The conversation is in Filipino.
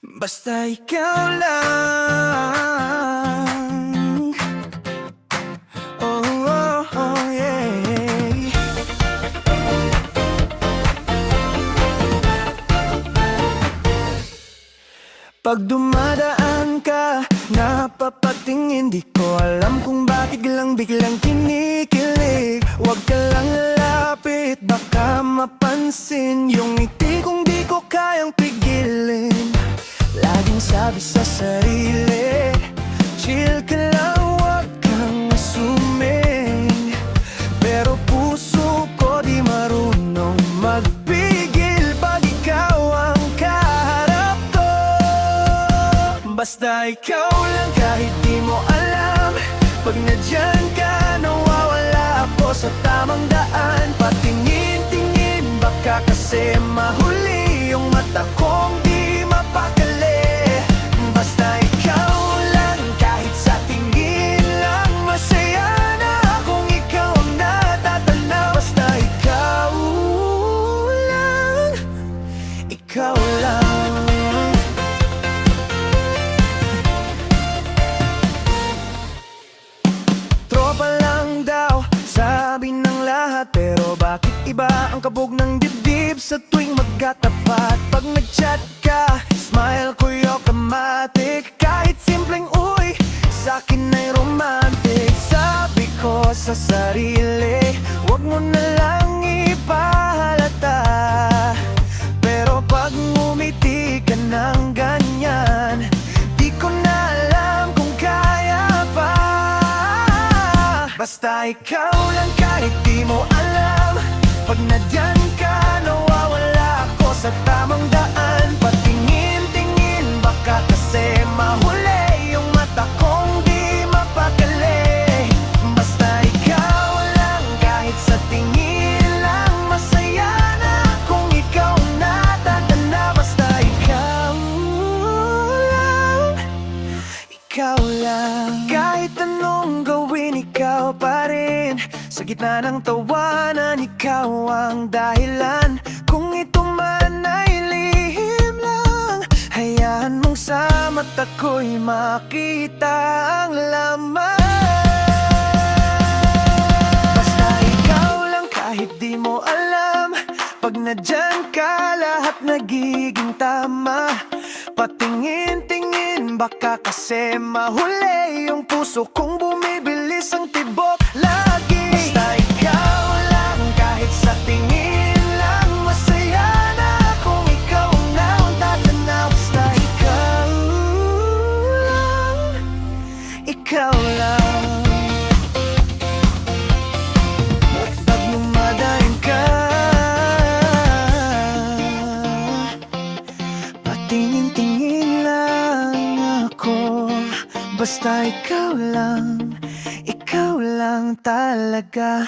Basta ikaw lang. Oh, oh, oh, yeah. Pag dumadaan ka, napapatingin, di ko alam kung bakit biglang kinikilig. Huwag ka lang lalapit, baka mapansin yung ngiti kong di ko kayang pigilin. Laging sabi sa sarili, chill ka lang, huwag kang assuming. Pero puso ko di marunong magpigil pag ikaw ang kaharap ko. Basta ikaw lang kahit di mo alam. Pag nadyan ka, nawawala ako sa tamang daan. Patingin-tingin, baka kasi mahuli yung mata kong di mapakali. Basta ikaw lang, kahit sa tingin lang, masaya na kung ikaw ang natatanaw. Basta ikaw lang, ikaw lang. Tropa lang daw, sabi ng lahat. Pero bakit iba ang kabog ng dibdib sa tuwing magkatapat? Pag nag-chat ka, smile ko yung kamatik. Kahit simpleng uy, sa'kin ay romantic. Sabi ko sa sarili, wag mo na lang ipahalata. Pero pag ngumiti ka ng ganyan, di ko na alam kung kaya pa. Basta ikaw lang kahit di mo alam. Pag nadyan ka, nawawala ako sa tamang daan. Patingin-tingin, baka kasi mahuli yung mata kong di mapakali. Basta ikaw lang kahit sa tingin lang, masaya na kung ikaw ang natatanda. Basta ikaw lang, ikaw lang. Kahit anong gawin, ikaw pa rin. Sa gitna ng tawanan, ikaw ang dahilan. Kung ito man ay lihim lang, hayaan mong sa mata ko'y makita ang laman. Basta ikaw lang kahit di mo alam. Pag nadyan ka, lahat nagiging tama. Patingin-tingin, baka kasi mahuli yung puso kong bumibilis ang tibok lagi. Basta ikaw lang, kahit sa tingin lang, masaya na kung ikaw ang natatanaw. Basta ikaw lang, ikaw lang. Pag lumadayan ka, patingin-tingin lang ako. Basta ikaw lang talaga.